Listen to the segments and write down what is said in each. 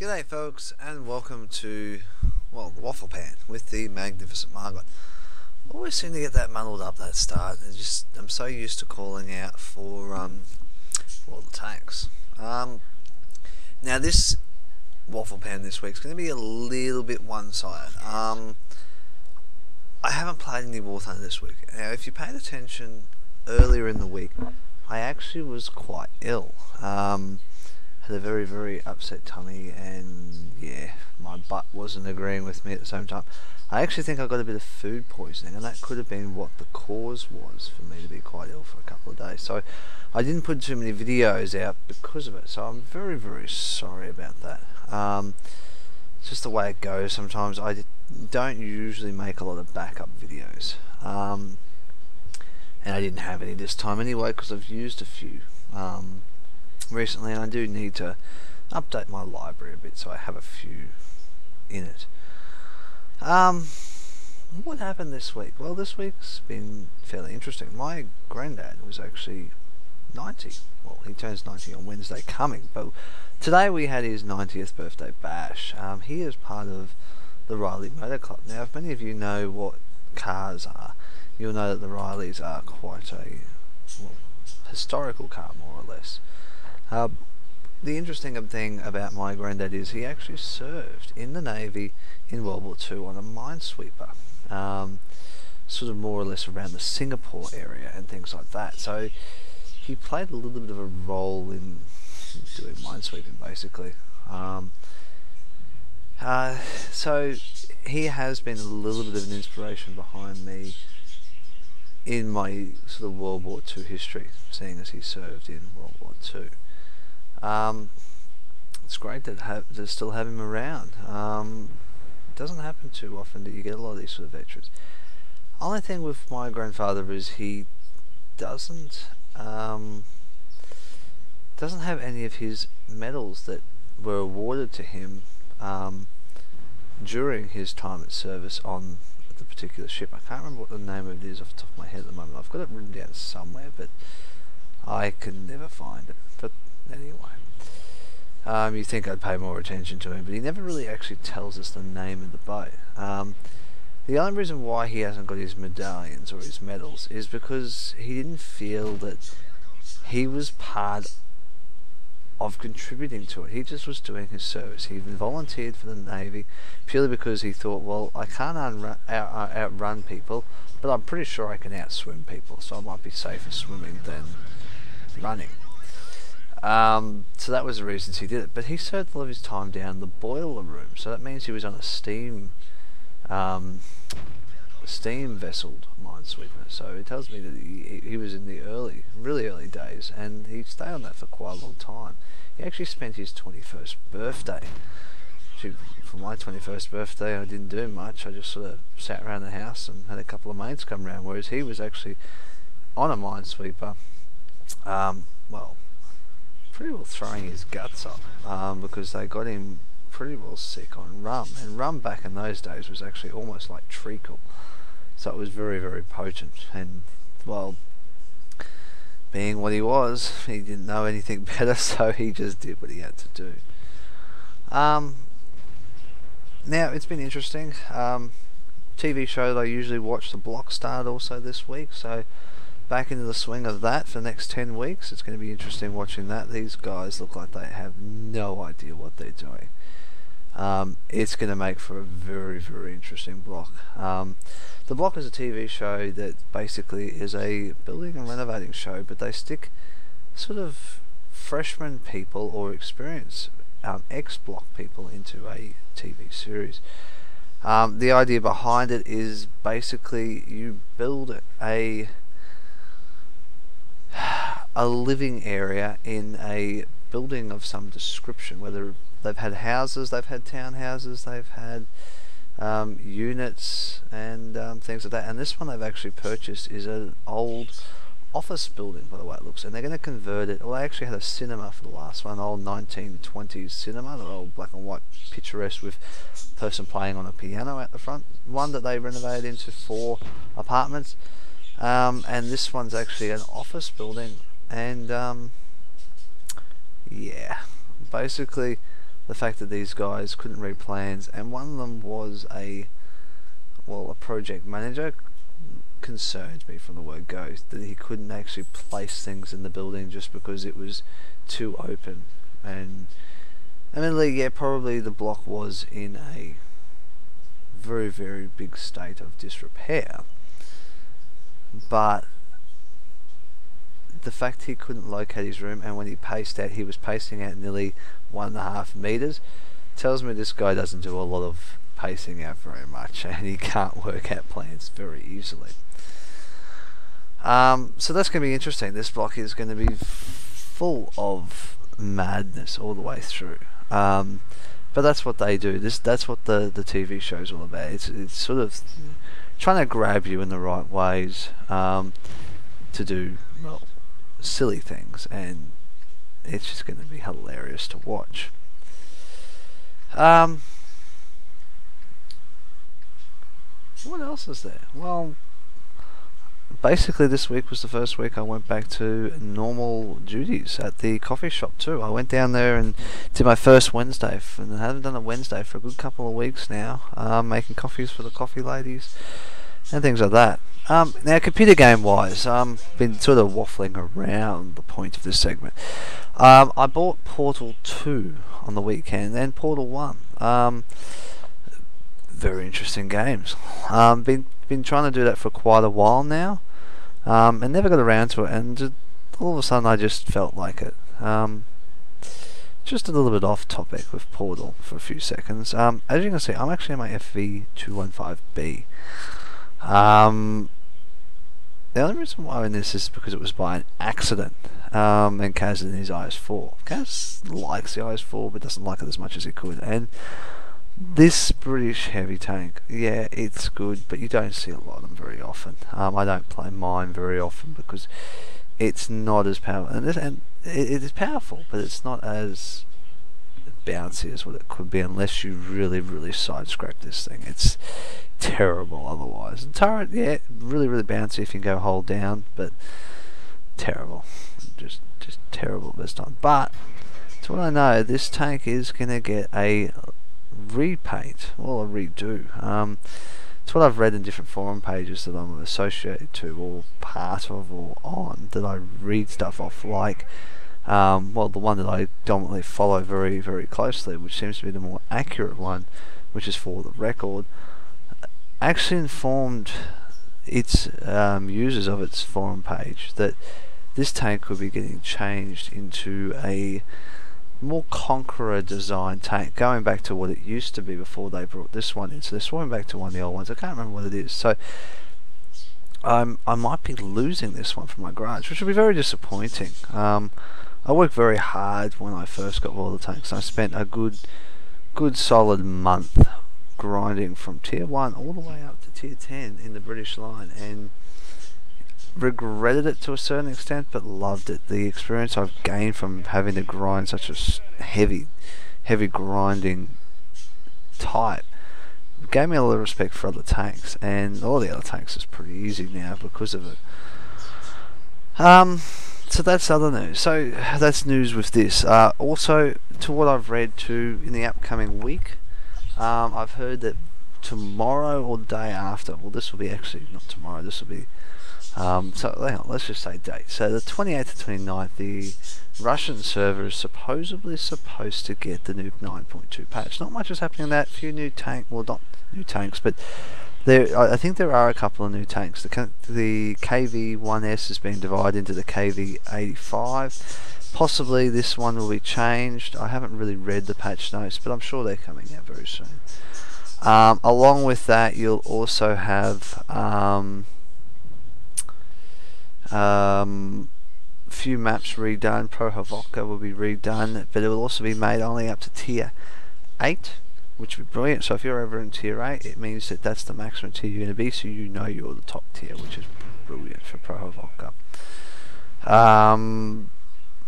G'day folks, and welcome to, well, the Waffle Pan with the Magnificent.Margon. Always seem to get that muddled up, that start. I'm so used to calling out for the tanks. Now this Waffle Pan this week is going to be a little bit one-sided. I haven't played any War Thunder this week. Now if you paid attention earlier in the week, I actually was quite ill. Had a very, very upset tummy, and yeah, my butt wasn't agreeing with me at the same time. I actually think I got a bit of food poisoning, and that could have been what the cause was for me to be quite ill for a couple of days. So I didn't put too many videos out because of it, so I'm very, very sorry about that. It's just the way it goes sometimes. I don't usually make a lot of backup videos, and I didn't have any this time anyway because I've used a few recently, and I do need to update my library a bit, so I have a few in it. What happened this week? Well, this week's been fairly interesting. My granddad was actually 90. Well, he turns 90 on Wednesday coming, but today we had his 90th birthday bash. He is part of the Riley Motor Club. Now, if many of you know what cars are, you'll know that the Rileys are quite a historical car, more or less. The interesting thing about my granddad is he actually served in the Navy in World War II on a minesweeper, sort of more or less around the Singapore area and things like that. So he played a little bit of a role in doing minesweeping, basically. So he has been a little bit of an inspiration behind me in my sort of World War II history, seeing as he served in World War II. It's great to still have him around. It doesn't happen too often that you get a lot of these sort of veterans. Only thing with my grandfather is he doesn't have any of his medals that were awarded to him during his time at service on the particular ship. I can't remember what the name of it is off the top of my head at the moment. I've got it written down somewhere, but I can never find it. But anyway, you think I'd pay more attention to him, but he never really actually tells us the name of the boat. The only reason why he hasn't got his medallions or his medals is because he didn't feel that he was part of contributing to it. He just was doing his service. He volunteered for the Navy purely because he thought, well, I can't outrun people, but I'm pretty sure I can outswim people, so I might be safer swimming than running. So that was the reasons he did it. But he served a lot of his time down the boiler room, so that means he was on a steam vesseled minesweeper. So it tells me that he was in the really early days, and he stayed on that for quite a long time. He actually spent his 21st birthday. Actually, for my 21st birthday, I didn't do much. I just sort of sat around the house and had a couple of mates come around, whereas he was actually on a minesweeper, well, pretty well throwing his guts up, because they got him pretty well sick on rum, and rum back in those days was actually almost like treacle, so it was very, very potent. And well, being what he was, he didn't know anything better, so he just did what he had to do. Now it's been interesting. TV show that I usually watch, The Block, started also this week, so back into the swing of that for the next 10 weeks. It's going to be interesting watching that. These guys look like they have no idea what they're doing. It's going to make for a very, very interesting block. The Block is a TV show that basically is a building and renovating show, but they stick sort of freshman people or experienced ex-block people into a TV series. The idea behind it is basically you build a living area in a building of some description, whether they've had houses, they've had townhouses, they've had units and things like that. And this one they've actually purchased is an old office building, by the way it looks, and they're going to convert it. Well, they actually had a cinema for the last one, old 1920s cinema, the old black and white picturesque with a person playing on a piano at the front. One that they renovated into 4 apartments. And this one's actually an office building, and yeah, basically the fact that these guys couldn't read plans, and one of them was a project manager, concerns me from the word go, that he couldn't actually place things in the building just because it was too open. And admittedly, yeah, probably the block was in a very, very big state of disrepair, but the fact he couldn't locate his room, and when he paced out, he was pacing out nearly 1.5 meters, tells me this guy doesn't do a lot of pacing out very much, and he can't work out plans very easily. So that's going to be interesting. This block is going to be full of madness all the way through. But that's what they do. That's what the TV show's all about. It's sort of trying to grab you in the right ways to do, well, silly things, and it's just going to be hilarious to watch. What else is there? Well, basically this week was the first week I went back to normal duties at the coffee shop too. I went down there and did my first Wednesday, and I haven't done a Wednesday for a good couple of weeks now, making coffees for the coffee ladies and things like that. Now, computer game wise, been sort of waffling around the point of this segment. I bought Portal 2 on the weekend and Portal 1. Very interesting games. Been trying to do that for quite a while now, and never got around to it, and just, all of a sudden I just felt like it. Just a little bit off topic with Portal for a few seconds. As you can see, I'm actually in my FV215B. The only reason why I'm in this is because it was by an accident, and Kaz is in his IS4. Kaz likes the IS4 but doesn't like it as much as he could, and this British heavy tank, yeah, it's good, but you don't see a lot of them very often. I don't play mine very often because it's not as powerful, and it is powerful, but it's not as bouncy as what it could be unless you really, really side scrape this thing. It's terrible otherwise. And turret, yeah, really, really bouncy if you can go hold down, but terrible, just terrible this time. But to what I know, this tank is gonna get a repaint, well, a redo. It's what I've read in different forum pages that I'm associated to, or part of, or on, that I read stuff off, like well, the one that I dominantly follow very, very closely, which seems to be the more accurate one, which is For the Record, actually informed its users of its forum page that this tank could be getting changed into a more Conqueror design tank, going back to what it used to be before they brought this one in. So they're swapping back to one of the old ones. I can't remember what it is. So I might be losing this one from my garage, which would be very disappointing. I worked very hard when I first got all the tanks. I spent a good solid month grinding from tier 1 all the way up to tier 10 in the British line, and regretted it to a certain extent, but loved it. The experience I've gained from having to grind such a heavy grinding type gave me a lot of respect for other tanks, and all the other tanks is pretty easy now because of it. So that's other news. So that's news with this. Also, to what I've read too, in the upcoming week, I've heard that tomorrow or the day after, well, this will be actually not tomorrow, this will be so hang on, let's just say date. So the 28th to 29th, the Russian server is supposedly supposed to get the new 9.2 patch. Not much is happening in that. Few new well, not new tanks, but I think there are a couple of new tanks. The KV-1S has been divided into the KV-85. Possibly this one will be changed. I haven't really read the patch notes, but I'm sure they're coming out very soon. Along with that, you'll also have few maps redone. Pro Havoka will be redone, but it will also be made only up to tier 8, which would be brilliant. So if you're ever in tier 8, it means that that's the maximum tier you're going to be, so you know you're the top tier, which is brilliant for Pro Havoka.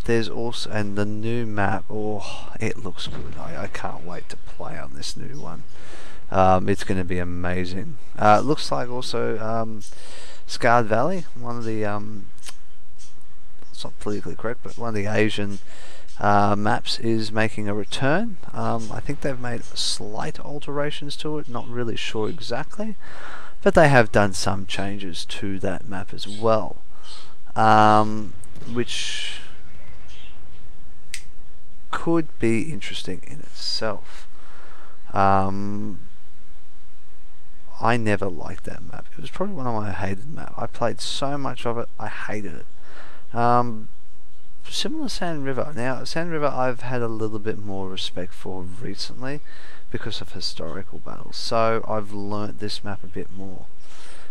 There's also, and the new map, oh, it looks good. I can't wait to play on this new one. It's going to be amazing. It looks like also Scarred Valley, one of the it's not politically correct, but one of the Asian maps is making a return. I think they've made slight alterations to it, not really sure exactly, but they have done some changes to that map as well, which could be interesting in itself. I never liked that map. It was probably one of my hated maps. I played so much of it, I hated it. Similar to Sand River. Now, Sand River I've had a little bit more respect for recently because of historical battles. So I've learnt this map a bit more.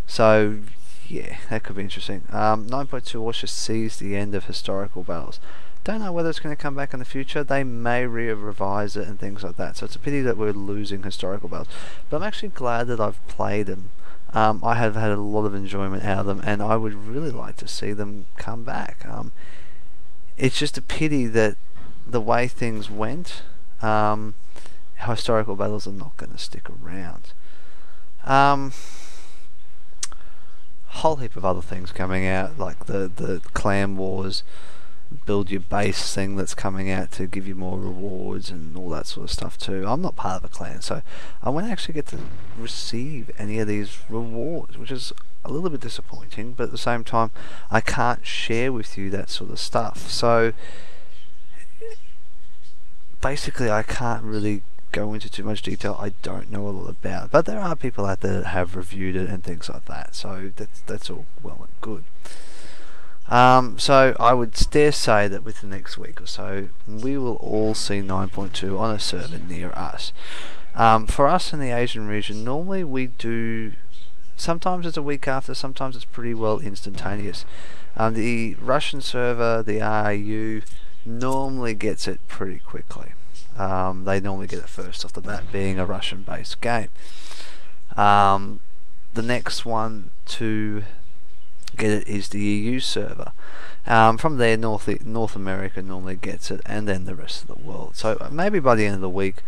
So yeah, that could be interesting. 9.2 also sees the end of historical battles. Don't know whether it's going to come back in the future. They may revise it and things like that. So it's a pity that we're losing historical battles. But I'm actually glad that I've played them. I have had a lot of enjoyment out of them, and I would really like to see them come back. It's just a pity that the way things went, historical battles are not going to stick around. Whole heap of other things coming out, like the clan wars, build your base thing that's coming out to give you more rewards and all that sort of stuff too. I'm not part of a clan, so I won't actually get to receive any of these rewards, which is a little bit disappointing, but at the same time I can't share with you that sort of stuff. So basically I can't really go into too much detail. I don't know a lot about it, but there are people out there that have reviewed it and things like that, so that's all well and good. So I would dare say that within the next week or so we will all see 9.2 on a server near us. For us in the Asian region, normally we do, sometimes it's a week after, sometimes it's pretty well instantaneous. The Russian server, the RAU, normally gets it pretty quickly. They normally get it first off the bat, being a Russian based game. The next one to get it is the EU server. From there, North America normally gets it, and then the rest of the world. So maybe by the end of the week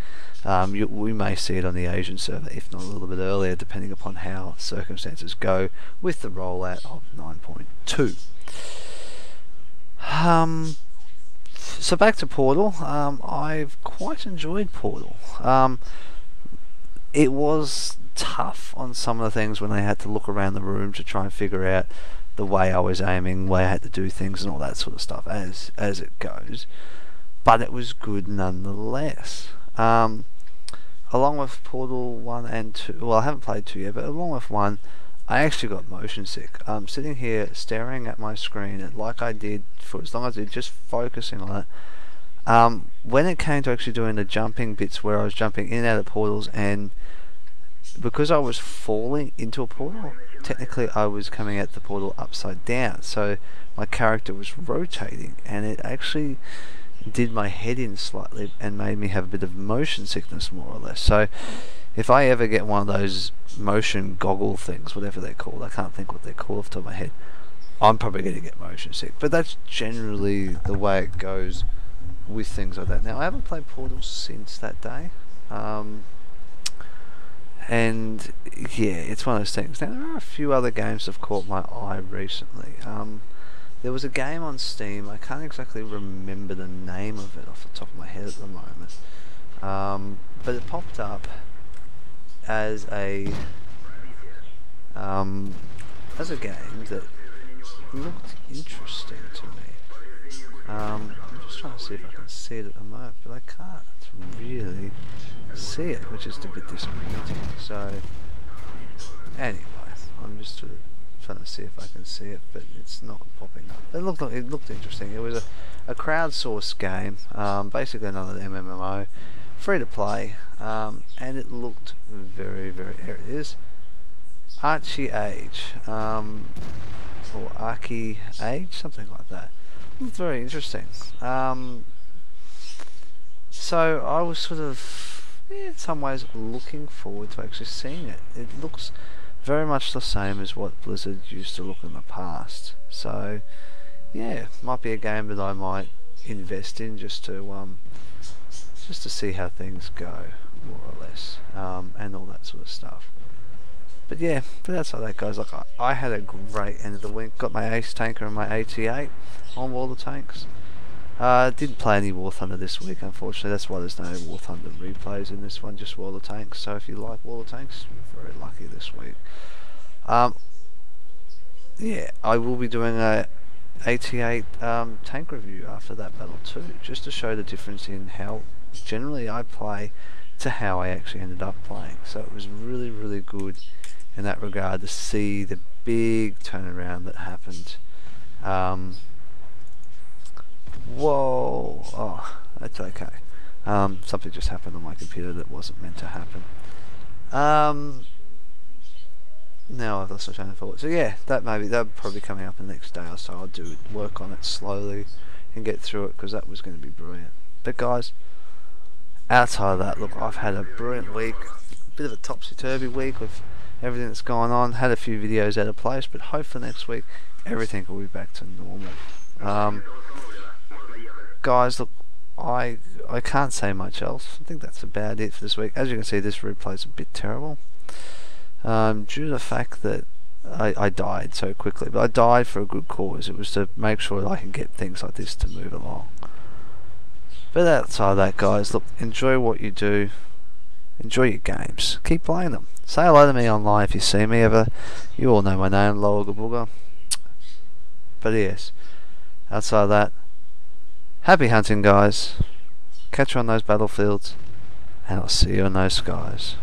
we may see it on the Asian server, if not a little bit earlier, depending upon how circumstances go with the rollout of 9.2. So back to Portal. I've quite enjoyed Portal. It was tough on some of the things when I had to look around the room to try and figure out the way I was aiming, way I had to do things and all that sort of stuff as it goes, but it was good nonetheless. Along with Portal 1 and 2, well, I haven't played 2 yet, but along with 1, I actually got motion sick. I'm sitting here staring at my screen, and like I did for as long as I did, just focusing on it. When it came to actually doing the jumping bits where I was jumping in and out of portals, and because I was falling into a portal, technically I was coming out the portal upside down, so my character was rotating, and it actually did my head in slightly and made me have a bit of motion sickness, more or less. So if I ever get one of those motion goggle things, whatever they're called, I can't think what they're called off the top of my head, I'm probably going to get motion sick. But that's generally the way it goes with things like that. Now, I haven't played Portal since that day, and yeah, it's one of those things. Now, there are a few other games that have caught my eye recently. There was a game on Steam, I can't exactly remember the name of it off the top of my head at the moment, but it popped up as a game that looked interesting to me. I'm just trying to see if I can see it at the moment, but I can't really see it, which is a bit disappointing. So anyway, I'm just sort of trying to see if I can see it, but it's not popping up. It looked interesting. It was a crowdsourced game, basically another MMO, free to play, and it looked very, very. Here it is, AT-8, or AT-8, something like that. It looked very interesting. So I was sort of, in some ways, looking forward to actually seeing it. It looks very much the same as what Blizzard used to look in the past. So yeah, might be a game that I might invest in just to see how things go, more or less, and all that sort of stuff. But yeah, but that's how that goes. Like I had a great end of the week. Got my ace tanker and my AT-8 on all the tanks. Didn't play any War Thunder this week, unfortunately. That's why there's no War Thunder replays in this one, just Wall of Tanks. So if you like Wall of Tanks, you're very lucky this week. Yeah, I will be doing a AT-8 tank review after that battle too, just to show the difference in how generally I play to how I actually ended up playing. So it was really, really good in that regard to see the big turnaround that happened. Whoa! Oh, that's okay. Something just happened on my computer that wasn't meant to happen. Now I've lost my train of thought. So yeah, that'll probably be coming up in the next day or so. I'll do work on it slowly and get through it, because that was going to be brilliant. But guys, outside of that, look, I've had a brilliant week. A bit of a topsy-turvy week with everything that's gone on. Had a few videos out of place, but hopefully next week everything will be back to normal. Guys, look, I can't say much else. I think that's about it for this week. As you can see, this replay's a bit terrible. Due to the fact that I died so quickly, but I died for a good cause. It was to make sure that I can get things like this to move along. But outside of that, guys, look, enjoy what you do. Enjoy your games. Keep playing them. Say hello to me online if you see me ever. You all know my name, Lower Gabooga. But yes, outside of that, happy hunting, guys. Catch you on those battlefields, and I'll see you in those skies.